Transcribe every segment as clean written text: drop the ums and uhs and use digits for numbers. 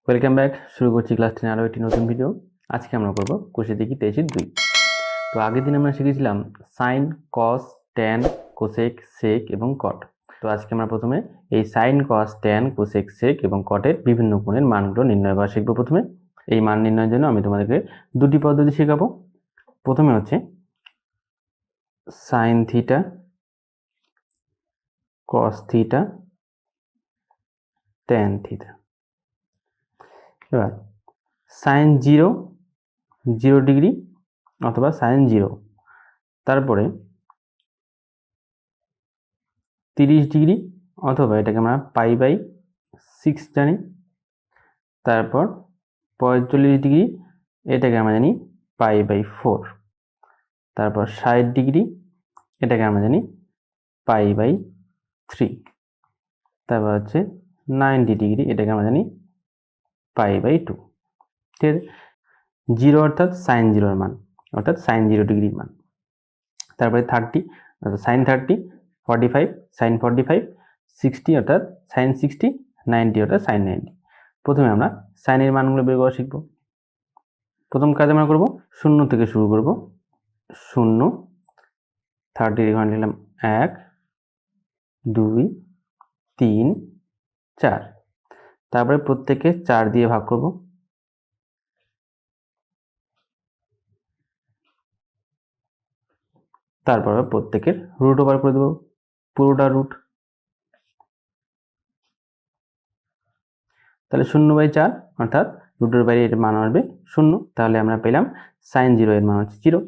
Welcome back. শুরু করছি class 10 আরও একটি নতুন ভিডিও। আজকে আমরা করব কোষে দেখি 23-2। তো আগের দিন আমরা শিখেছিলাম সাইন, কস, ট্যান, কোসেক, সেক এবং কট। তো আজকে আমরা প্রথমে এই সাইন, কস, ট্যান, কোসেক, সেক এবং কটের বিভিন্ন কোণের মানগুলো নির্ণয় করা শিখবো। প্রথমে এই মান নির্ণয়ের জন্য আমি তোমাদেরকে দুটি পদ্ধতি শেখাবো। প্রথমে হচ্ছে sine theta, cos theta, tan theta. এবার সাইন 0 ডিগ্রি অথবা সাইন 0, তারপরে 30 ডিগ্রি অথবা এটাকে আমরা π/6 জানি, তারপর 45 ডিগ্রি এটাকে আমরা জানি π/4, তারপর 60 ডিগ্রি এটাকে আমরা জানি π/3, তারপর হচ্ছে 90 ডিগ্রি এটাকে আমরা জানি π/2। ঠিক আছে, 0 অর্থাৎ সাইন 0 এর মান, অর্থাৎ সাইন 0 ডিগ্রির মান। তারপরে 30 অর্থাৎ সাইন 30, 45 সাইন 45, 60 অর্থাৎ সাইন 60, 90 অর্থাৎ সাইন 90। প্রথমে আমরা সাইনের মানগুলো বের করা শিখব। প্রথম কাজ আমরা করব 0 থেকে শুরু করব। 0, 30 এখানে লিখলাম 1, 2, 3, 4, তারপরে প্রত্যেককে 4 দিয়ে ভাগ করব। তারপর প্রত্যেকের রুট ওভার করে দেব, পুরোটা রুট। তাহলে 0/4 অর্থাৎ রুটের বাইরে এর মান আসবে 0। তাহলে আমরা পেলাম সাইন 0 এর মান হচ্ছে 0।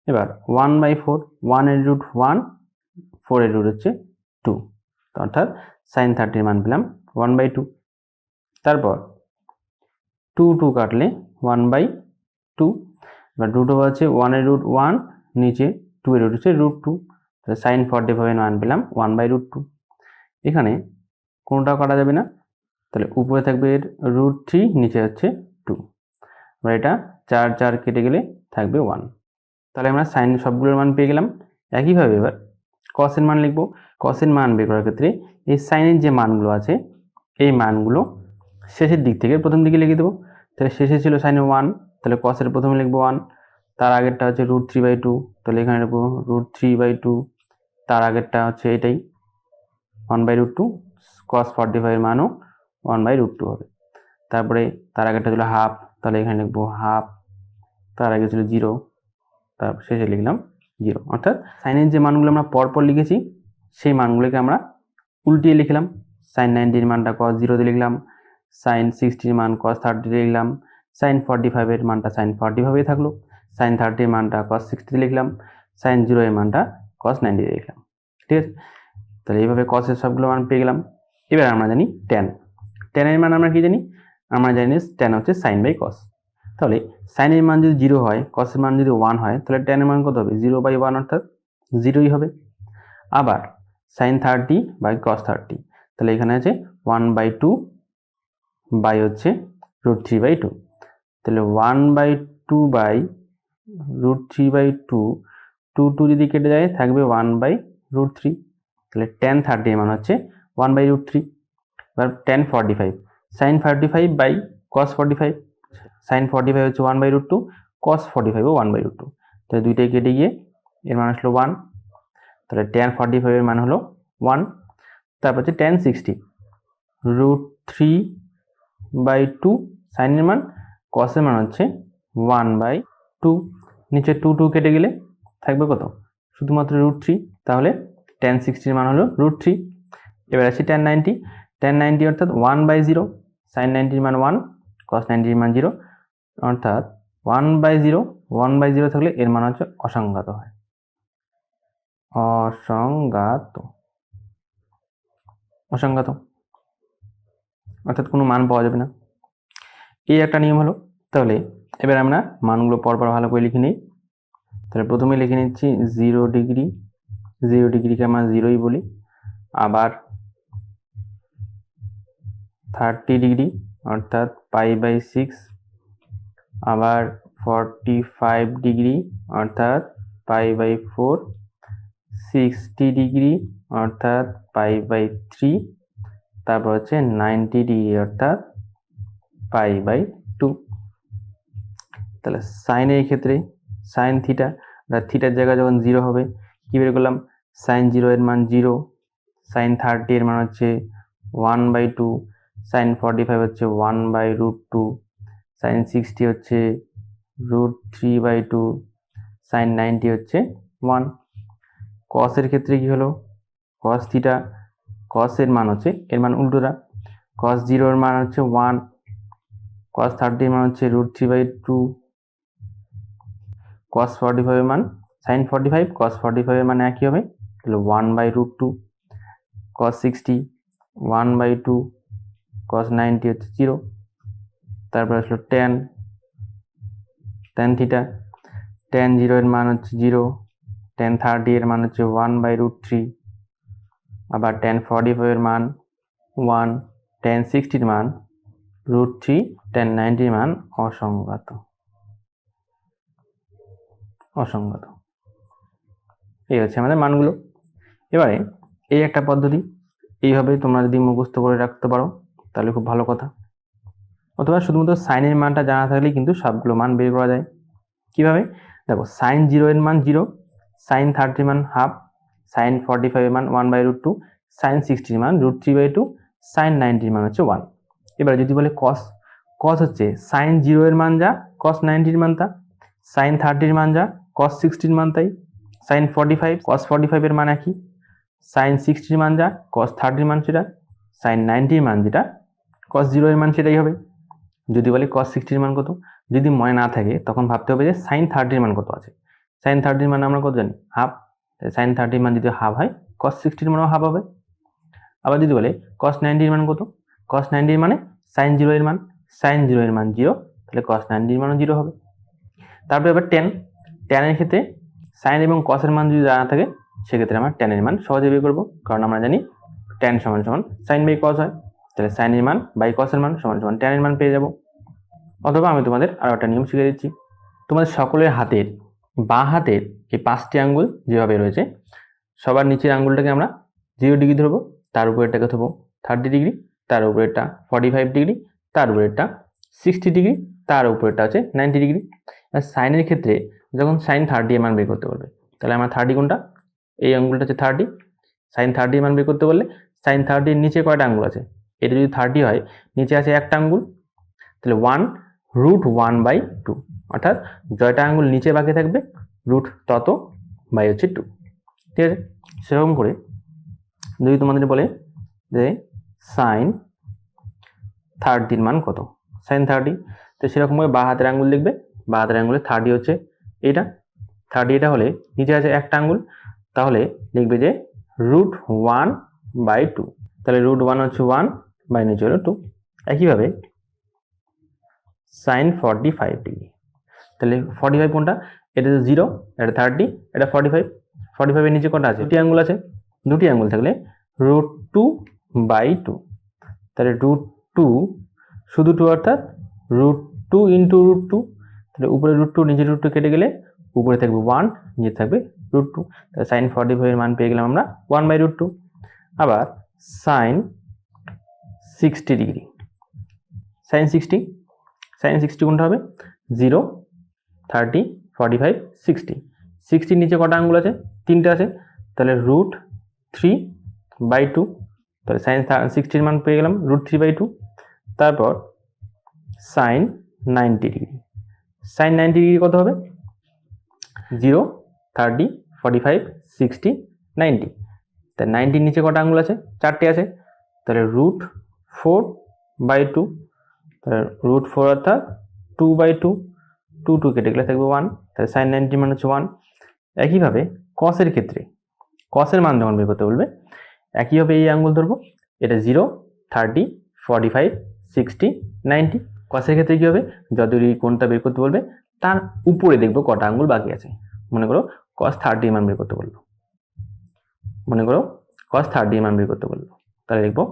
এবার 1/4, 1 এর রুট 1, 4 এর রুট হচ্ছে 2, অর্থাৎ সাইন 30 এর মান পেলাম 1/2। তারপর 2 কাটলে 1/2। এবার রুট ওভার হচ্ছে 1 এর রুট 1, নিচে 2 এর রুট হচ্ছে রুট 2, তাহলে সাইন 45 এর মান পেলাম 1/√2। এখানে কোনটাও কাটা যাবে না, তাহলে উপরে থাকবে এর রুট 3, নিচে হচ্ছে 2। এবার এটা 4 কেটে গেলে থাকবে 1। তাহলে আমরা সাইন সবগুলোর মান পেয়ে গেলাম। একইভাবে এবার কসের মান লিখব। কসের মান বের করার ক্ষেত্রে এই সাইনের যে মানগুলো আছে এই মানগুলো শেষের দিক থেকে প্রথম দিকে লিখে দেবো। তাহলে শেষে ছিল সাইন 1, তাহলে কসের প্রথমে লিখবো 1, তার আগেরটা হচ্ছে রুট 3/2, তাহলে এখানে লিখবো রুট 3/2, তার আগেরটা হচ্ছে এটাই 1/√2, cos 45 এর মানও 1/√2 হবে। তারপরে তার আগেরটা ছিল হাফ, তাহলে এখানে লিখবো হাফ, তার আগে ছিল 0, তারপর শেষে লিখলাম 0। অর্থাৎ সাইনের যে মানগুলো আমরা পরপর লিখেছি সেই মানগুলোকে আমরা উল্টিয়ে লিখলাম। সাইন 90 এর মানটা cos 0 দিয়ে লিখলাম, সাইন 60 এর মান cos 30 দিয়ে লিখলাম, সাইন 45 এর মানটা সাইন 40 ভাবেই থাকলো, সাইন 30 এর মানটা cos 60 দিয়ে লিখলাম, সাইন 0 এর মানটা cos 90 দিয়ে লিখলাম। ঠিক আছে, তাহলে এইভাবে cos এর সবগুলো মান পেয়ে গেলাম। এবার আমরা জানি tan। tan এর মান আমরা কি জানি? আমরা জানি tan হচ্ছে sin বাই cos। তাহলে sin এর মান যদি 0 হয়, cos এর মান যদি 1 হয়, তাহলে tan এর মান কত হবে? 0/1 অর্থাৎ 0ই হবে। আবার sin 30 বাই cos 30, তাহলে এখানে আছে 1/2 বাই হচ্ছে রুট 3/2, তাহলে 1/2 বাই রুট 3/2, 2 যদি কেটে যায় থাকবে 1/√3, তাহলে tan 30 এর মান হচ্ছে 1/√3। এবার tan 45, sin 45 by cos 45, sin 45 হচ্ছে 1/√2, cos 45 ও 1/√2, তাহলে দুইটাই কেটে গিয়ে এর মান আসলো 1, তাহলে tan 45 এর মান হলো 1। তারপর হচ্ছে tan 60, রুট 3/2 sin এর মান, cos এর মান হচ্ছে 1/2, নিচে 2 কেটে গেলে থাকবে কত? শুধুমাত্র রুট 3, তাহলে tan 60 এর মান হলো রুট 3। এবার আসি tan 90, tan 90 অর্থাৎ 1/0, sin 90 এর মান 1, cos 90 এর মান 0, অর্থাৎ 1/0, 1/0 থাকলে এর মান হচ্ছে অসংজ্ঞাত হয়, অসংজ্ঞাত অর্থাৎ কোনো মান পাওয়া যাবে না। এই একটা নিয়ম হলো। তাহলে এবার আমরা মানগুলো পরপর ভালো করে লিখে নিই। তাহলে প্রথমে লিখে নিচ্ছি 0 ডিগ্রি, 0 ডিগ্রিকে আমরা 0ই বলি। আবার 30 ডিগ্রি অর্থাৎ π/6, আবার 45 ডিগ্রি অর্থাৎ π/4, 60 ডিগ্রি অর্থাৎ π/3, তারপর হচ্ছে 90 ডিগ্রি অর্থাৎ পাই বাই 2। তাহলে সাইনের ক্ষেত্রে সাইন থিটা, থিটার জায়গায় যখন 0 হবে কি বের করলাম, সাইন 0 এর মান 0, সাইন 30 এর মান হচ্ছে 1/2, সাইন 45 হচ্ছে 1/√2, সাইন 60 হচ্ছে √3/2, সাইন 90 হচ্ছে 1। কসের ক্ষেত্রে কি হলো, কস থিটা, কস এর মান হচ্ছে এর মান উল্টোটা, কস 0 এর মান হচ্ছে 1, কস 30 এর মান হচ্ছে √3/2, কস 45 এর মান সাইন 45 কস 45 এর মান একই হবে, তাহলে 1/√2, কস 60 1/2, কস 90 হচ্ছে 0। তারপর আসলো tan থিটা, tan 0 এর মান হচ্ছে 0, tan 30 এর মান হচ্ছে 1/√3, আবার tan 45 এর মান 1, tan 60 এর মান √3, tan 90 এর মান অসংগত। এই হচ্ছে আমাদের মানগুলো। এবারে এই একটা পদ্ধতি, এইভাবে তোমরা যদি মুখস্থ করে রাখতে পারো তাহলে খুব ভালো কথা। অথবা শুধুমাত্র সাইনের মানটা জানা থাকলেই কিন্তু সবগুলো মান বের করা যায়। কিভাবে দেখো, সাইন 0 এর মান 0, সাইন 30 এর মান হাফ, সাইন 45 এর মান 1/√2, সাইন 60 এর মান √3/2, সাইন 90 এর মান হচ্ছে 1। এবার যদি বলে কস, কস হচ্ছে সাইন 0 এর মান যা কস 90 এর মান তা, সাইন 30 এর মান যা কস 60 এর মান তাই, সাইন 45 কস 45 এর মান একই, সাইন 60 এর মান যা কস 30 এর মান সেটা, সাইন 90 এর মান যেটা কস 0 এর মান সেটাই হবে। যদি বলে কস 60 এর মান কত, যদি মনে না থাকে তখন ভাবতে হবে যে সাইন 30 এর মান কত আছে। সাইন 30 এর মান আমরা কত জানি, হাফ, সাইন 30 এর মান যদি হাফ হয় কস 60 এর মানও হাফ হবে। আবার যদি বলে কস 90 এর মান কত, কস 90 এর মানে সাইন 0 এর মান, সাইন 0 এর মান 0, তাহলে কস 90 এর মানও 0 হবে। তারপরে আবার tan এর ক্ষেত্রে সাইন এবং কসের মান যদি জানা থাকে সেক্ষেত্রে আমরা tan এর মান সহজে বের করব, কারণ আমরা জানি tan সমান সাইন বাই কস হয়, তাহলে সাইন এর মান বাই কসের মান সমান tan এর মান পেয়ে যাব। অথবা আমি তোমাদের আরো একটা নিয়ম শিখিয়ে দিচ্ছি, তোমাদের সকলের হাতের বাঁ হাতের এই 5টি আঙ্গুল যেভাবে রয়েছে, সবার নিচের আঙ্গুলটাকে আমরা 0 ডিগ্রি ধরবো, তার উপরেরটাকে ধরবো 30 ডিগ্রি, তার উপরেরটা 45 ডিগ্রি, তার উপরেরটা 60 ডিগ্রি, তার উপরেরটা হচ্ছে 90 ডিগ্রি। সাইনের ক্ষেত্রে যখন সাইন 30 এর মান বের করতে বলবে, তাহলে আমার 30 কোনটা, এই আঙ্গুলটা হচ্ছে 30, সাইন 30 এর মান বের করতে বললে সাইন 30 এর নিচে কয়টা আঙ্গুল আছে, এটা যদি 30 হয় নিচে আছে একটা আঙ্গুল, তাহলে 1√1/2, অর্থাৎ জয়টা আঙ্গুল নিচে বাকি থাকবে রুট তত বাই হচ্ছে 2। ঠিক আছে, সেরকম করে যদি তোমাদের বলে যে সাইন 30 এর মান কত, সাইন 30, তো সেরকম ভাবে বাঁ হাতের আঙ্গুল লিখবে, বাঁ হাতের আঙ্গুলে 30 হচ্ছে এটা, 30 এটা হলে নিচে আছে একটা আঙ্গুল, তাহলে লিখবে যে √1/2, তাহলে √1 হচ্ছে 1 বাই নিচে হলো 2। একইভাবে সাইন 45 ডিগ্রি, তাহলে 45 কোনটা, এটা 0, এটা 30, এটা 45, 45 এর নিচে কটা আছে, দুটি আঙ্গুল আছে, দুটি আঙ্গুল থাকলে √2/2, তাহলে √2 শুধু 2 অর্থাৎ √2 ইন্টু √2, তাহলে উপরে √2 নিচে √2 কেটে গেলে উপরে থাকবে 1, নিচে থাকবে √2, তাহলে সাইন 45 এর মান পেয়ে গেলাম আমরা 1/√2। আবার সাইন 60 ডিগ্রি, সাইন 60 কোনটা হবে, 0, 30, 45, 60, 60 নিচে কটা আঙ্গুল আছে, 3টে আছে, তাহলে √3/2, তাহলে সাইন 60 এর মান পেয়ে গেলাম √3/2। তারপর সাইন 90 ডিগ্রি, সাইন 90 ডিগ্রি কত হবে, 0, 30, 45, 60, 90, তাহলে 90 নিচে কটা আঙ্গুল আছে, 4টে আছে, তাহলে √4/2, তাহলে √4 অর্থাৎ 2/2, 2 কেটে গেলে থাকবে 1, তাহলে সাইন 90 মান হচ্ছে 1। একইভাবে কসের ক্ষেত্রে, কসের মান যখন বের করতে বলবে একইভাবে এই আঙ্গুল ধরবো, এটা 0, 30, 45, 60, 90, কসের ক্ষেত্রে কি হবে, যত এই কোণটা বের করতে বলবে তার উপরে দেখবো কটা আঙ্গুল বাকি আছে। মনে করো cos 30 মান বের করতে বললো, মনে করো cos 30 মান বের করতে বললো, তাহলে লিখবো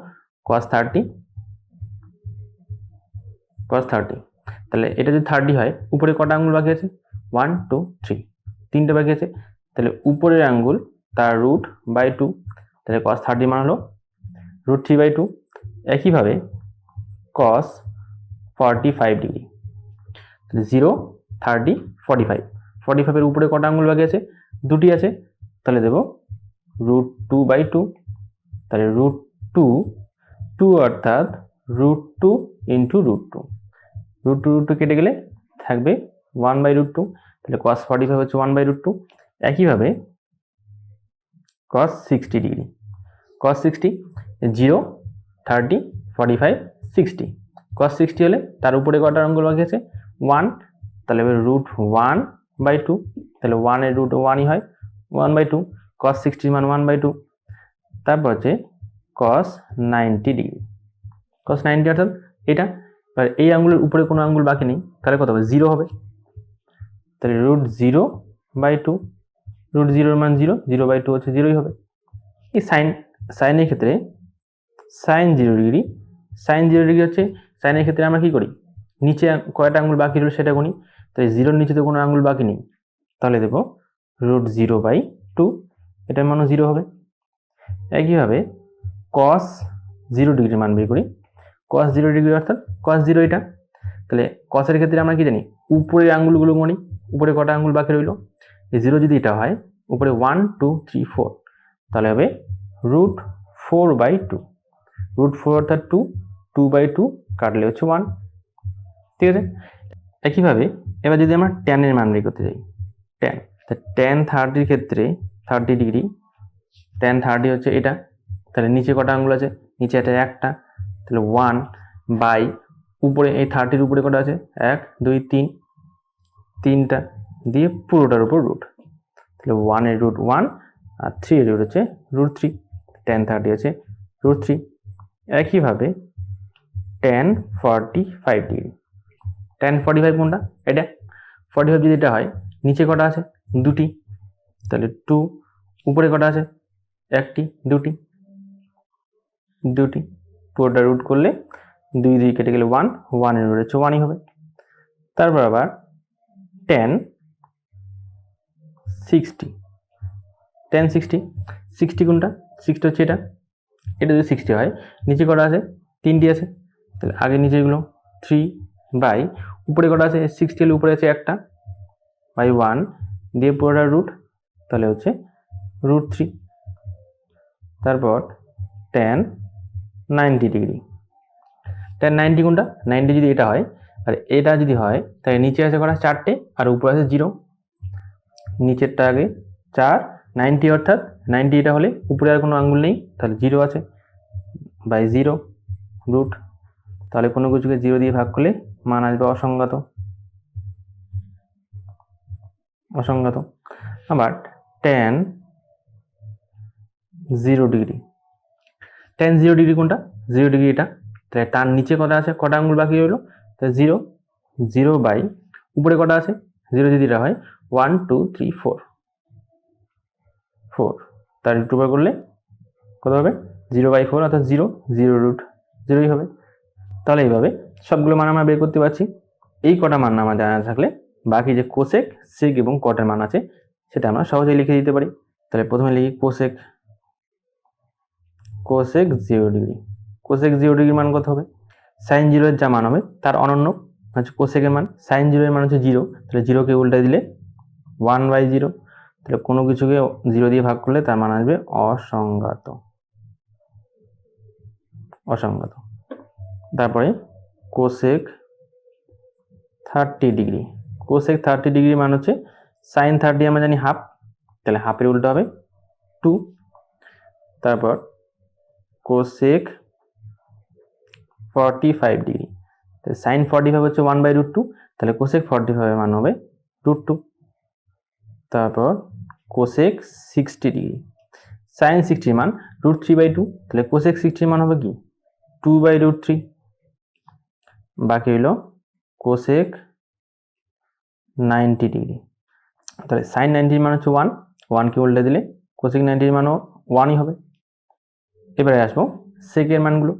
cos 30, তাহলে এটা যদি 30 হয় উপরে কটা আঙ্গুল বাকি আছে, 1, 2, 3, 3টে বাকি আছে, তাহলে উপরের আঙ্গুল তার √2, তাহলে cos 30 মান হলো √3/2। একইভাবে cos 45 ডিগ্রি। 0, 30, 45। 45-এর উপরে কটা আঙ্গুল বাকি আছে? দুটি আছে, তাহলে দেব √2/2। তাহলে √2 অর্থাৎ √2 ইন্টু √2। √2 কেটে গেলে থাকবে 1/√2। তাহলে cos 45 হচ্ছে 1/√2। একইভাবে cos 60 ডিগ্রি। cos 60 0, 30, 45, 60। cos 60 হলে তার উপরে কটা আঙ্গুল বাকি আছে? 1। তাহলে হবে √1/2। তাহলে 1 এর রুট 1ই হয়, 1/2। cos 60 মান 1/2। তারপর হচ্ছে cos 90 ডিগ্রি। cos 90 অর্থাৎ এটা। এবার এই আঙ্গুলের উপরে কোনো আঙ্গুল বাকি নেই, তাহলে কত হবে? 0 হবে। তাহলে √0/2। √0 মান 0, 0/2 হচ্ছে 0ই হবে। এই সাইনের ক্ষেত্রে sin 0 ডিগ্রি। sin 0 ডিগ্রি হচ্ছে সাইনের ক্ষেত্রে আমরা কি করি? নিচে কয়টা আঙ্গুল বাকি রইল সেটা গুনি। তাই 0-র নিচে তো কোনো আঙ্গুল বাকি নেই, তাহলে দেব √0/2। এটার মানও 0 হবে। একইভাবে cos 0 ডিগ্রির মান বের করি। cos 0 ডিগ্রি অর্থাৎ cos 0 এটা। তাহলে cos এর ক্ষেত্রে আমরা কি জানি? উপরের আঙ্গুলগুলো গণি, উপরে কটা আঙ্গুল বাকি রইল? এই 0 যদি এটা হয়, উপরে 1, 2, 3, 4, তাহলে হবে √4/2। √4 অর্থাৎ 2, 2/2 কাটলে হচ্ছে 1। ঠিক আছে। একইভাবে এবার যদি আমরা tan এর মান বের করতে যাই, tan 30-র ক্ষেত্রে 30 ডিগ্রি, tan 30 হচ্ছে এটা। তাহলে নিচে কটা আঙ্গুল আছে? নিচে এটা একটা, তাহলে 1 বাই উপরে এই 30-র উপরে কটা আছে? 1, 2, 3, 3টা দিয়ে পুরোটার উপর রুট। তাহলে 1 এর রুট 1 আর 3 এর রুট হচ্ছে √3। tan 30 আছে √3। একইভাবে tan 45 ডিগ্রি। tan 45 কোনটা? এটা। 45 যদি এটা হয়, নিচে কটা আছে? দুটি, তাহলে 2। উপরে কটা আছে? একটি, দুটি। পুরোটা রুট করলে 2 কেটে গেলে 1, 1 এর রুট হচ্ছে 1ই হবে। তারপর আবার tan 60। tan 60 কোনটা? 60 হচ্ছে এটা। এটা যদি 60 হয়, নিচে কটা আছে? 3টি আছে, তাহলে আগে নিচেগুলো 3 বাই উপরে কটা আছে? 60 এর উপরে আছে একটা, বাই 1 দিয়ে পুরোটা রুট, তাহলে হচ্ছে √3। তারপর tan 90 ডিগ্রি। tan 90 কোনটা? 90 যদি এটা হয় আর এটা যদি হয়, তাহলে নিচে আছে কটা? 4টে আর উপরে আছে 0। নিচেরটা আগে 4, 90 অর্থাৎ 90 এটা হলে উপরে আর কোনো আঙ্গুল নেই, তাহলে 0 আছে, বাই 0 রুট। তাহলে কোনো কিছুকে 0 দিয়ে ভাগ করলে মান আসবে অসংগত। আবার tan 0 ডিগ্রি। tan 0 ডিগ্রি কোনটা? 0 ডিগ্রি এটা। তাহলে তার নিচে কটা আছে? কটা আঙ্গুল বাকি রইল? তাহলে 0 বাই উপরে কটা আছে? 0 যদি এটা হয় 1, 2, 3, 4, তার রুট ওভার করলে কত হবে? 0/4 অর্থাৎ 0 রুট 0ই হবে। তাহলে এইভাবে সবগুলো মান আমরা বের করতে পারছি। এই কটা মান আমার জানা থাকলে বাকি যে কোসেক, সেক এবং কটের মান আছে সেটা আমরা সহজেই লিখে দিতে পারি। তাহলে প্রথমে লিখি কোসেক 0 ডিগ্রি। কোসেক 0 ডিগ্রির মান কত হবে? sin 0 এর যা মান হবে তার অনন্য হচ্ছে কোসেকের মান। sin 0 এর মান হচ্ছে 0, তাহলে 0কে উল্টে দিলে 1/0। তাহলে কোনো কিছুকে 0 দিয়ে ভাগ করলে তার মান আসবে অসংগত। তারপরে কোসেক 30 ডিগ্রি। কোসেক 30 ডিগ্রি মান হচ্ছে sin 30 আমরা জানি হাফ, তাহলে হাফের উল্টো হবে 2। তারপর কোসেক 45 ডিগ্রি। sin 45 হচ্ছে 1/√2, তাহলে কোসেক 45 এর মান হবে √2। তারপর কোসেক 60 ডিগ্রি। sin 60 মান √3/2, তাহলে কোসেক 60 মান হবে কি? 2/√3। বাকি হলো কোসেক 90 ডিগ্রি। তাহলে sin 90 মান হচ্ছে 1 কে উল্টে দিলে কোসেক 90 এর মানও 1ই হবে। এবারে আসবো সেকের মানগুলো।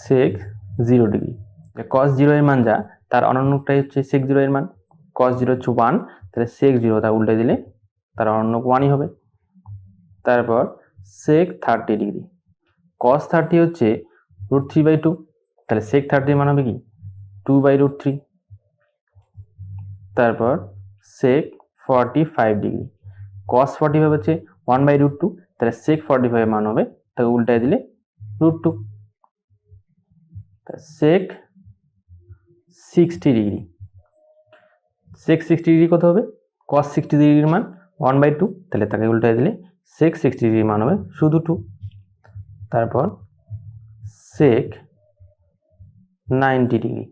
sec 0 degree. cos 0 এর মান যা, তার অনন্যটাই হচ্ছে sec 0 এর মান। cos 0 হচ্ছে 1, তাহলে sec 0 তা উল্টে দিলে তার অনন্য 1ই হবে। তারপর sec 30 ডিগ্রি। cos 30 হচ্ছে √3/2, তাহলে sec 30 মান হবে কি 2/√3। তারপর sec 45 ডিগ্রি, cos 45 হচ্ছে 1/√2, তাহলে sec 45 মান হবে, তাকে উল্টায় দিলে √2। sec 60 ডিগ্রি, sec 60 ডিগ্রি কত হবে, cos 60 ডিগ্রির মান 1/2, তাহলে তাকে উল্টায় দিলে sec 60 ডিগ্রির মান হবে শুধু 2। তারপর sec 90 ডিগ্রি,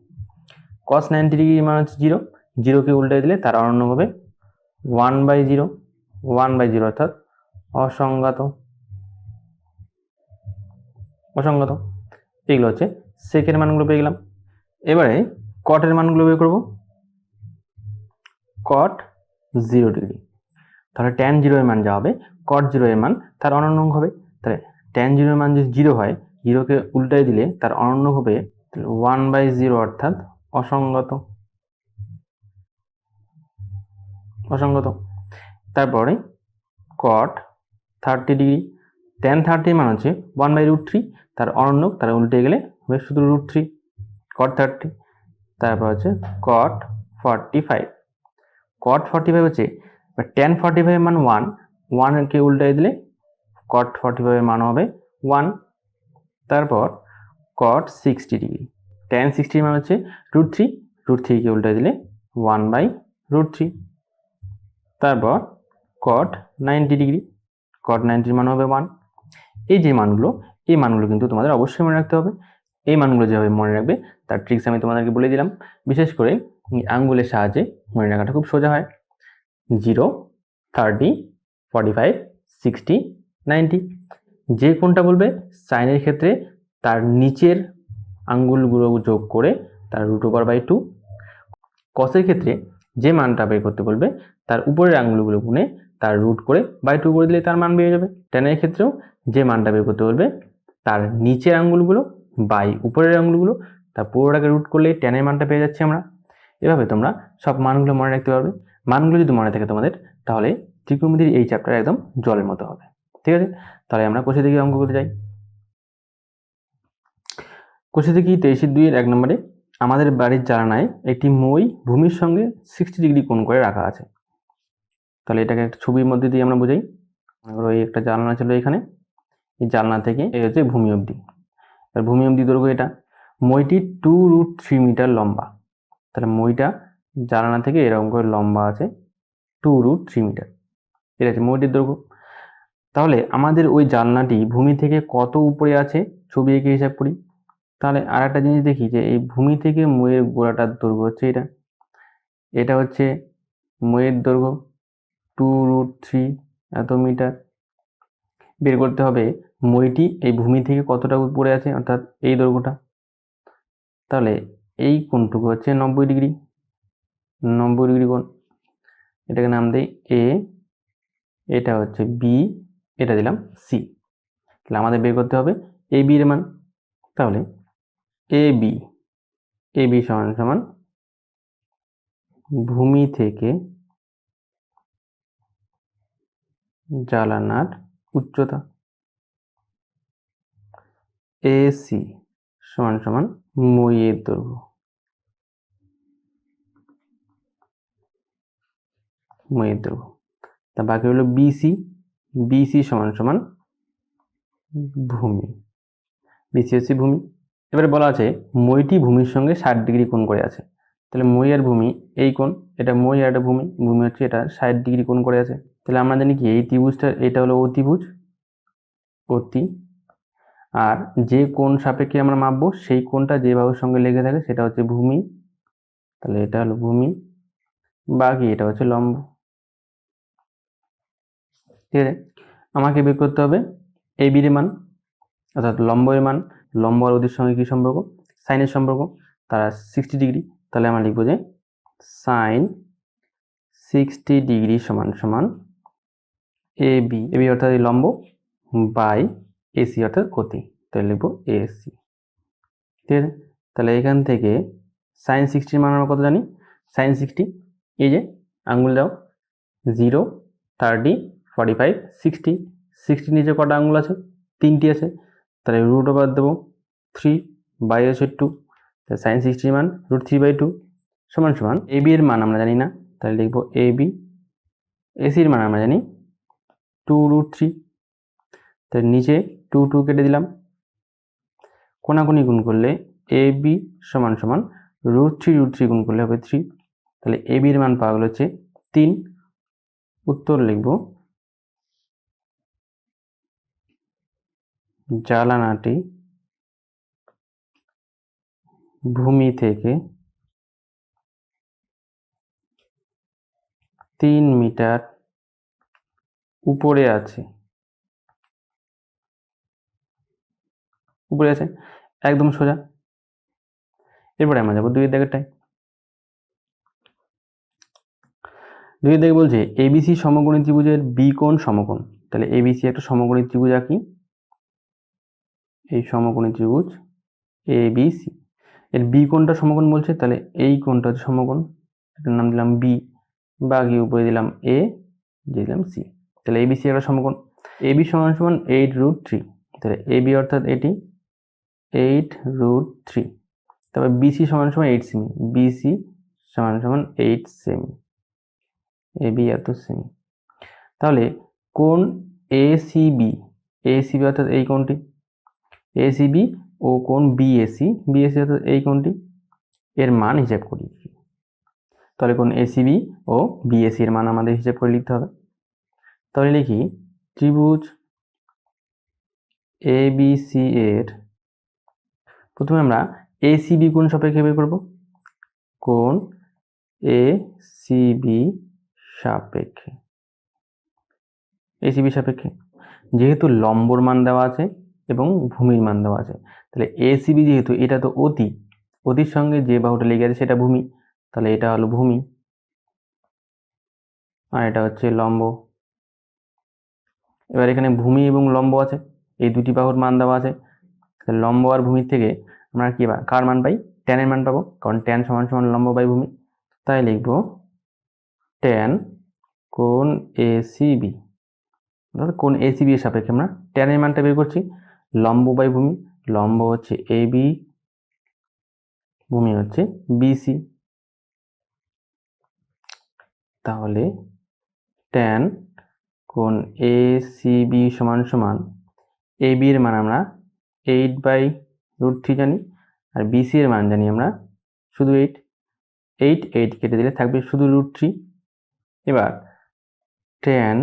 cos 90 ডিগ্রির মান হচ্ছে 0, 0 কে উল্টায় দিলে তার অনন্য হবে 1/0, 1/0 অর্থাৎ অসংগত। এগুলো হচ্ছে সেকের মানগুলো পেয়ে গেলাম। এবারে কটের মানগুলো বের করব। cot 0 ডিগ্রি, তাহলে tan 0 এর মান যা হবে cot 0 এর মান তার অনন্য হবে। তাহলে tan 0 এর মান যদি 0 হয়, 0 কে উল্টায় দিলে তার অনন্য হবে 1/0 অর্থাৎ অসংগত। তারপরে cot 30 ডিগ্রি, tan 30 মান হচ্ছে 1/√3, তার অনন্য, তার উল্টে গেলে হবে শুধু √3 cot 30। তারপর হচ্ছে cot 45, cot 45 হচ্ছে tan 45 মান 1, 1 কে উল্টায় দিলে cot 45 এর মান হবে 1। তারপর cot 60 ডিগ্রি, tan 60 মান হচ্ছে √3, √3 কে উল্টায় দিলে 1/√3। তারপর cot 90 ডিগ্রি, cot 90 মান হবে 1। এই যে মানগুলো, এই মানগুলো কিন্তু তোমাদের অবশ্যই মনে রাখতে হবে। এই মানগুলো যেভাবে মনে রাখবে তার ট্রিক্স আমি তোমাদেরকে বলে দিলাম। বিশেষ করে আঙ্গুলের সাহায্যে মনে রাখাটা খুব সোজা হয়। 0, 30, 45, 60, 90, যে কোনটা বলবে সাইনের ক্ষেত্রে তার নিচের আঙ্গুলগুলো যোগ করে তার √2, কসের ক্ষেত্রে যে মানটা বের করতে বলবে তার উপরের আঙ্গুলগুলো গুণে তার √ করে /2 করে দিলে তার মান বেরিয়ে যাবে। ট্যানের ক্ষেত্রেও যে মানটা বের করতে বলবে তার নিচের আঙ্গুলগুলো বাই উপরের আঙ্গুলগুলো, তার পুরোটাকে √ করলে ট্যানের মানটা পেয়ে যাচ্ছি আমরা। এভাবে তোমরা সব মানগুলো মনে রাখতে পারবে। মানগুলো যদি মনে থাকে তোমাদের, তাহলে ত্রিকোণমিতির এই চ্যাপ্টার একদম জলের মতো হবে। ঠিক আছে, তাহলে আমরা কোষে দেখি অঙ্ক করতে যাই। কোষে দেখি 23-2 1 নম্বরে আমাদের বাড়ির জানালায় একটি মই ভূমির সঙ্গে 60 ডিগ্রি কোণ করে রাখা আছে। তাহলে এটাকে একটা ছবির মধ্যে দিয়ে আমরা বোঝাই। এই একটা জানলা ছিল এখানে, এই জানলা থেকে এই হচ্ছে ভূমি অবধি, আর ভূমি অবধি দৈর্ঘ্য এটা। মইটি 2√3 মিটার লম্বা, তাহলে মইটা জানলা থেকে এরকম করে লম্বা আছে 2√3 মিটার, এটা আছে মইটির দৈর্ঘ্য। তাহলে আমাদের ওই জানলাটি ভূমি থেকে কত উপরে আছে ছবি এঁকে হিসাব করি। তাহলে আর একটা জিনিস দেখি যে এই ভূমি থেকে মইয়ের গোড়াটার দৈর্ঘ্য হচ্ছে এটা হচ্ছে মইয়ের দৈর্ঘ্য 2√3 এত মিটার। বের করতে হবে মইটি এই ভূমি থেকে কতটা উপরে আছে, অর্থাৎ এই দৈর্ঘ্যটা। তাহলে এই কোণটুকু হচ্ছে 90 ডিগ্রি, 90 ডিগ্রি কোণ। এটাকে নাম দেই এ, এটা হচ্ছে বি, এটা দিলাম সি। তাহলে আমাদের বের করতে হবে এ বি এর মান। তাহলে এ বি সমান সমান ভূমি থেকে জানালার উচ্চতা, এসি সমান সমান মইয়ের দৈর্ঘ্য, তা বাকি হলো বিসি সমান সমান ভূমি, বিসি হচ্ছে ভূমি। এবারে বলা আছে মইটি ভূমির সঙ্গে 60 ডিগ্রি কোণ করে আছে। তাহলে মই আর ভূমি এই কোণ, এটা মই আর এটা ভূমি, ভূমি হচ্ছে এটা 60 ডিগ্রি কোণ করে আছে। তাহলে আমরা জানি কি এই ত্রিভুজটা এটা হলো অতিভুজ, অতি, আর যে কোণ সাপেক্ষে আমরা মাপবো সেই কোণটা যে বাহুর সঙ্গে লেগে থাকে সেটা হচ্ছে ভূমি। তাহলে এটা হলো ভূমি, বাকি এটা হচ্ছে লম্ব। ঠিক আছে, আমাকে বের করতে হবে এ বির মান, অর্থাৎ লম্বের মান। লম্ব আর অতির সঙ্গে কি সম্পর্ক, সাইনের সম্পর্ক, তারা 60 ডিগ্রি। তাহলে আমরা লিখবো যে সাইন 60 ডিগ্রি সমান সমান এ বি অর্থাৎ এই লম্ব বাই এসি অর্থাৎ অতি, তাহলে লিখবো এসি। ঠিক আছে, তাহলে এখান থেকে সাইন 60 মান আমরা কত জানি, সাইন 60 এই যে আঙ্গুল দাও 0, 30, 45, 60 নিচে কটা আঙ্গুল আছে, 3টি আছে। তাহলে √ দেবো 3, বাই হচ্ছে 2, তাহলে সাইন 60 মান √3/2 সমান সমান AB এর মান আমরা জানি না, তাহলে লিখবো AB। AC এর মান আমরা জানি 2√3, তাহলে নিচে 2 কেটে দিলাম, কোনাকুনি গুণ করলে AB সমান সমান √3 গুণ করলে হবে 3, তাহলে AB এর মান পাওয়া গেল হচ্ছে 3। উত্তর লিখব জানালাটি ভূমি থেকে 3 মিটার উপরে আছে, একদম সোজা। এরপরে আমরা যাবো 2 দাগেরটায়। 2 দাগে বলছে ABC সমকোণী ত্রিভুজের বি কোণ সমকোণ, তাহলে ABC একটা সমকোণী ত্রিভুজ আঁকি। এই সমকোণী ত্রিভুজ ABC এর বি কোণটা সমকোণ বলছে, তাহলে এই কোণটা হচ্ছে সমকোণ, এটার নাম দিলাম বি, বাকি উপরে দিলাম এ, দিলাম সি, তাহলে ABC একটা সমকোণ। AB সমান সমান 8√3, তাহলে AB অর্থাৎ এটি 8√3, তারপর BC সমান সমান 8 সেমি, BC সমান সমান 8 সেমি, AB এত সেমি। তাহলে কোণ ACB অর্থাৎ এই কোণটি ACB ও কোণ BAC অর্থাৎ এই কোণটি, এর মান হিসাব করি। তাহলে কোণ ACB ও BAC এর মান আমাদের হিসাব করে লিখতে হবে। তাহলে লিখি ত্রিভুজ ABC এর প্রথমে আমরা ACB কোণ সাপেক্ষে বের করব, কোণ ACB সাপেক্ষে, যেহেতু লম্বর মান দেওয়া আছে এবং ভূমির মান দেওয়া আছে, তাহলে ACB যেহেতু এটা তো অতির সঙ্গে যে বাহুটা লেগে আছে সেটা ভূমি, তাহলে এটা হলো ভূমি আর এটা হচ্ছে লম্ব। এবার এখানে ভূমি এবং লম্ব আছে, এই দুটি বাহুর মান দেওয়া আছে, তাহলে লম্ব আর ভূমির থেকে আমরা কি কার মান পাই? tan এর মান পাবো, কারণ tan সমান সমান লম্ব বাই ভূমি। তাই লিখব tan কোণ ACB, অর্থাৎ কোণ ACB এর সাপেক্ষে আমরা tan এর মানটা বের করছি, লম্ব বাই ভূমি, লম্ব হচ্ছে AB, ভূমি হচ্ছে BC, তাহলে tan কোণ ACB সমান সমান AB এর মান আমরা 8/√3 জানি, আর BC এর মান জানি আমরা শুধু 8 কেটে দিলে থাকবে শুধু √3। এবার tan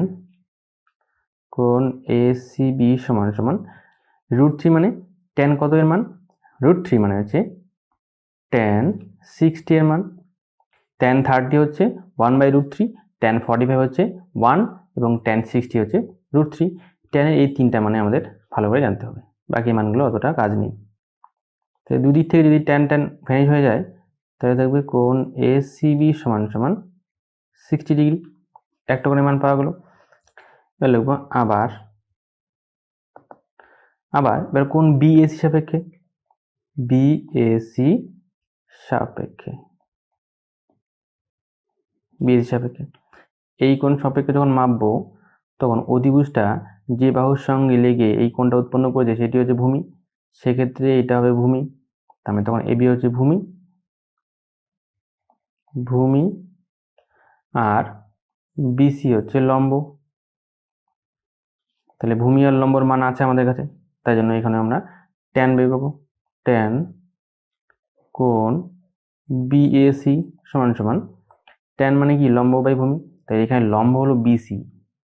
কোণ ACB সমান সমান √3 মানে tan কত এর মান? √3 মানে হচ্ছে tan 60 এর মান, tan 30 হচ্ছে 1/√3, tan 45 হচ্ছে 1 এবং tan 60 হচ্ছে √3। tan এর এই তিনটা মানে আমাদের ভালো করে জানতে হবে, বাকি মানগুলো অতটা কাজ নেই। তাহলে দুদিক থেকে যদি tan ভ্যানিশ হয়ে যায় তাহলে থাকবে কোণ ACB সমান সমান 60 ডিগ্রি, একটা করে মান পাওয়া গেল। এবার লিখবো আবার এবার কোণ BAC সাপেক্ষে, এই কোণ সাপেক্ষে যখন মাপবো তখন অধিভুজটা যে বাহুর সঙ্গে লেগে এই কোণটা উৎপন্ন করেছে সেটি হচ্ছে ভূমি, সেক্ষেত্রে এটা হবে ভূমি, তার মানে তখন AB হচ্ছে ভূমি আর BC হচ্ছে লম্ব। তাহলে ভূমি আর লম্বর মান আছে আমাদের কাছে, তাই জন্য এখানে আমরা tan বের করবো, tan কোণ BAC সমান সমান tan মানে কি লম্ব বাই ভূমি, তাই এখানে লম্ব হলো BC,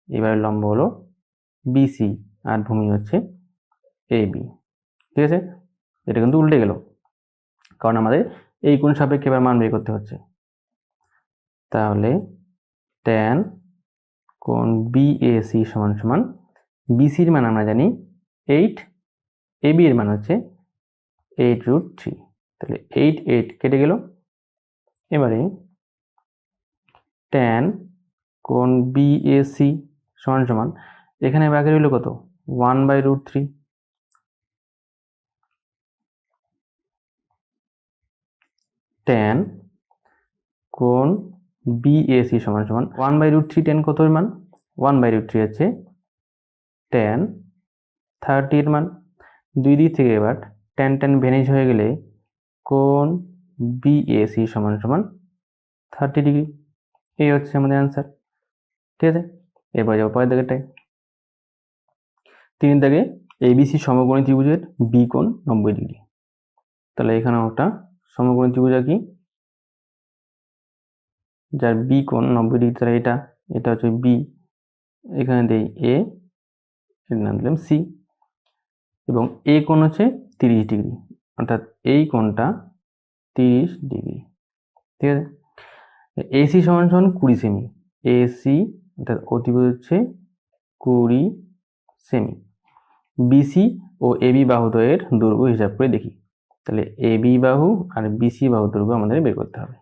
এবারে লম্ব হলো BC আর ভূমি হচ্ছে AB, ঠিক আছে। এটা কিন্তু উল্টে গেল কারণ আমাদের এই কোণ সাপেক্ষে এবার মান বের করতে হচ্ছে। তাহলে tan কোণ BAC সমান সমান BC এর মান আমরা জানি 8, AB এর মান হচ্ছে 8√3, তাহলে 8 কেটে গেল। এবারে tan কোণ BAC সমান সমান এখানে বাকি রইল কত? 1/√3, tan কোণ BAC সমান সমান 1/√3, tan কত এর মান? 1/√3 হচ্ছে tan 30 এর মান। দুই দিক থেকে এবার ট্যান ট্যান ভ্যানিশ হয়ে গেলে কোণ বিএসি সমান সমান 30 ডিগ্রি। এই হচ্ছে আমাদের অ্যান্সার। ঠিক আছে, এরপর যাবো পরের দাগেরটায়। 3 দাগে এবিসি সমকোণী ত্রিভুজের বি কোণ 90 ডিগ্রি। তাহলে এখানে একটা সমকোণী ত্রিভুজ আঁকি যার বি কোণ 90 ডিগ্রি। তাহলে এটা হচ্ছে বি, এখানে দেই এ, এর নাম দিলাম সি, এবং এ কোণ হচ্ছে 30 ডিগ্রি, অর্থাৎ এই কোণটা 30 ডিগ্রি। ঠিক আছে, এসি সমান সমান 20 সেমি। এসি অর্থাৎ অতিভুজ হচ্ছে 20 সেমি। বিসি ও এবি বাহুদ্বয়ের দৈর্ঘ্য হিসাব করে দেখি। তাহলে এবি বাহু আর বিসি বাহু দৈর্ঘ্য আমাদের বের করতে হবে।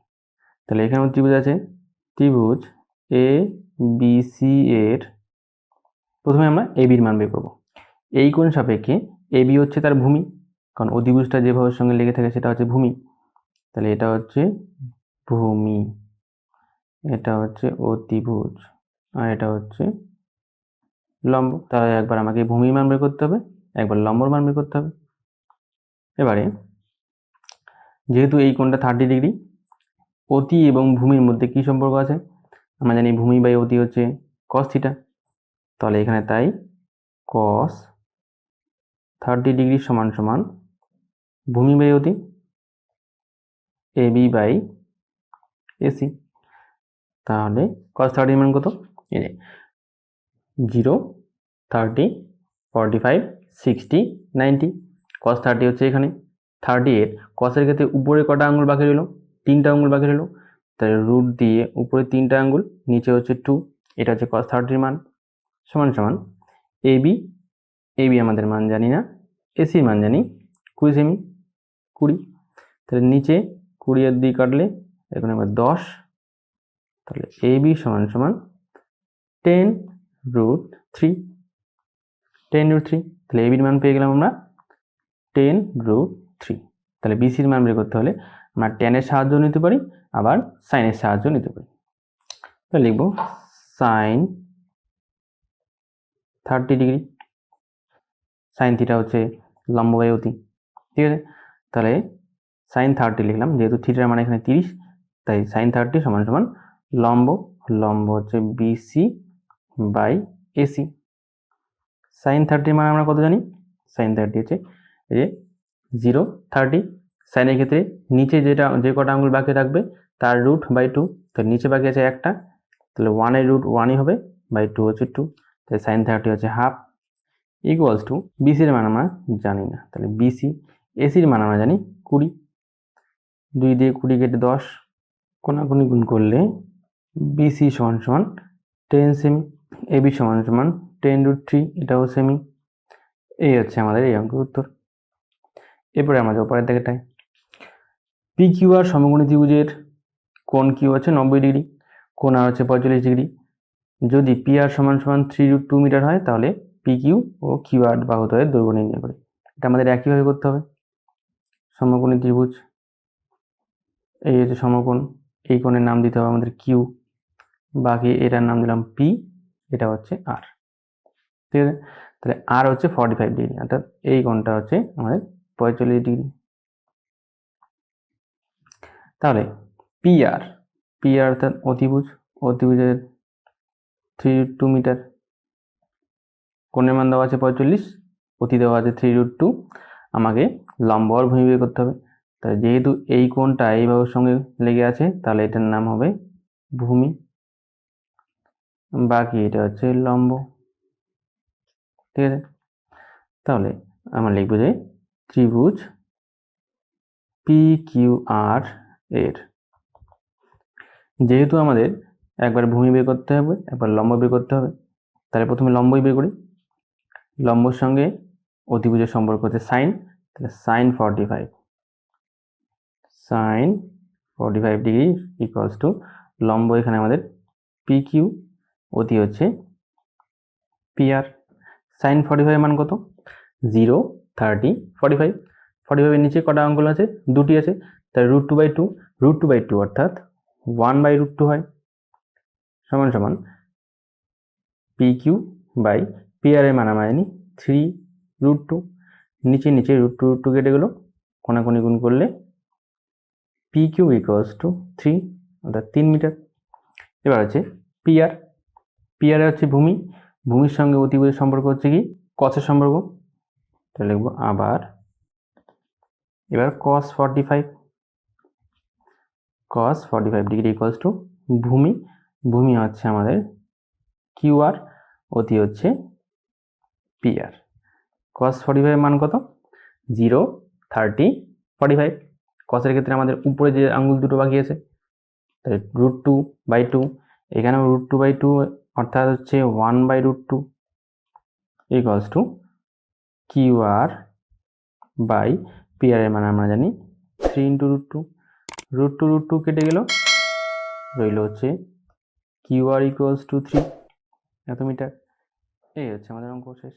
তাহলে এখানে ত্রিভুজ আছে, ত্রিভুজ এ বিসি এর প্রথমে আমরা এবির মান বের করবো। এই কোণ সাপেক্ষে এবি হচ্ছে তার ভূমি, কারণ অতিভুজটা যে বাহুর সঙ্গে লেগে থাকে সেটা হচ্ছে ভূমি। তাহলে এটা হচ্ছে ভূমি, এটা হচ্ছে অতিভুজ, আর এটা হচ্ছে লম্ব। তাহলে একবার আমাকে ভূমির মান বের করতে হবে, একবার লম্বর মান বের করতে হবে। এবারে যেহেতু এই কোণটা 30 ডিগ্রি, অতি এবং ভূমির মধ্যে কি সম্পর্ক আছে? আমরা জানি ভূমি বাই অতি হচ্ছে cos থিটা। তাহলে এখানে তাই cos 30 ডিগ্রি সমান সমান ভূমি বাই অতি এবি বাই এসি। তাহলে cos 30 মান কত? এই যে 0, 30, 45, 60, 90। cos 30 হচ্ছে এখানে 30 এর cos-এর ক্ষেত্রে উপরে কটা আঙ্গুল বাকি রইল? 3টা আঙ্গুল বাকি রইল। তাহলে রুট দিয়ে উপরে 3টা আঙ্গুল, নিচে হচ্ছে 2, এটা হচ্ছে cos 30 এর মান সমান সমান এবি আমাদের মান জানি না, এসির মান জানি 20 সেমি, 20। তাহলে নিচে 20 এর দিয়ে কাটলে এখানে আবার 10। তাহলে এবি সমান সমান 10√3, 10√3। তাহলে এবির মান পেয়ে গেলাম আমরা 10√3। তাহলে বিসির মান বের করতে হলে আমরা টেনের সাহায্য নিতে পারি, আবার সাইনের সাহায্য নিতে পারি। তাহলে লিখব সাইন 30 ডিগ্রি, সাইন থিটা হচ্ছে লম্ব বাই অতি। ঠিক আছে, তাহলে সাইন 30 লিখলাম, যেহেতু থিটার মান এখানে 30, তাই সাইন 30 সমান সমান লম্ব হচ্ছে বিসি বাই এসি। সাইন 30 মান আমরা কত জানি? সাইন 30 হচ্ছে এই যে 0, 30। সাইনের ক্ষেত্রে নিচে যে কটা আঙ্গুল বাকি থাকবে তার রুট বাই 2, তো নিচে বাকি আছে একটা, তাহলে 1 এর রুট 1ই হবে, বাই 2 হচ্ছে 2। তাহলে সাইন 30 হচ্ছে হাফ ইকুয়ালস টু বিসির মান আমরা জানি না, তাহলে বিসি। এসির মান আমরা জানি 20, 2 দিয়ে 20 কেটে 10, কোনাকুনি গুণ করলে বিসি সমান সমান 10 সেমি, এবি সমান সমান 10√3, এটাও সেমি। এই হচ্ছে আমাদের এই অঙ্কের উত্তর। এরপরে আমরা যাবো পরের দিকেটায়। পি কিউ আর সমকোণী ত্রিভুজের কোণ কিউ হচ্ছে 90 ডিগ্রি, কোণ আর হচ্ছে 45 ডিগ্রি। যদি পি আর সমান সমান 3√2 মিটার হয়, তাহলে P Q O Q R বাহুদ্বয়ের দৈর্ঘ্য নির্ণয় করে। এটা আমাদের একইভাবে করতে হবে। সমকোণী ত্রিভুজ, এই হচ্ছে সমকোণ, এই কোণের নাম দিতে হবে আমাদের কিউ, বাকি এটার নাম দিলাম পি, এটা হচ্ছে আর। ঠিক আছে, তাহলে আর হচ্ছে 45 ডিগ্রি, অর্থাৎ এই কোণটা হচ্ছে আমাদের 45 ডিগ্রি। তাহলে পি আর অর্থাৎ অতিভুজের 3√2 মিটার, কোণের মান দেওয়া আছে 45, অতি দেওয়া আছে 3√2। আমাকে লম্ব আর ভূমি বের করতে হবে। তাই যেহেতু এই কোণটা এই বাহুর সঙ্গে লেগে আছে, তাহলে এটার নাম হবে ভূমি, বাকি এটা হচ্ছে লম্ব। ঠিক আছে, তাহলে আমরা লিখবো যে ত্রিভুজ পি কিউ আর এর, যেহেতু আমাদের একবার ভূমি বের করতে হবে, একবার লম্ব বের করতে হবে, তাহলে প্রথমে লম্বই বের করি। লম্বর সঙ্গে অতিভুজের সম্পর্ক হচ্ছে সাইন, তাহলে সাইন 45 ডিগ্রি ইকুয়ালস টু লম্ব এখানে আমাদের পি কিউ, অতি হচ্ছে পি আর। সাইন 45 মান কত? 0, 30, 45। 45 এর নিচে কটা আঙ্গুল আছে? 2টি আছে, তাই √2/2, √2/2 অর্থাৎ 1/√2 হয়, সমান সমান P Q by P R এর মান আমরা জানি 3√2। নিচে নিচে √2 কেটে গেল, কোণাকুণি গুণ করলে পি কিউ ইকুয়ালস টু 3, অর্থাৎ 3 মিটার। এবার হচ্ছে পিআর। পিআর হচ্ছে ভূমি, ভূমির সঙ্গে অতিভুজের সম্পর্ক হচ্ছে কি কসের সম্পর্ক, তাহলে লিখবো আবার এবার cos 45 ডিগ্রি ইকুয়ালস টু ভূমি, ভূমি হচ্ছে আমাদের কিউআর, অতি হচ্ছে পিআর। cos 45 মান কত? 0, 30, 45। কসের ক্ষেত্রে আমাদের উপরে যে আঙ্গুল দুটো বাকি আছে, তাই √2/2, এখানেও √2/2 অর্থাৎ হচ্ছে 1/√2 equals to QR by PR এর মান আমরা জানি 3 × √2, √2 কেটে গেল, রইল হচ্ছে কিউআর ইকুয়ালস টু 3 এত মিটার। এই হচ্ছে আমাদের অঙ্ক শেষ।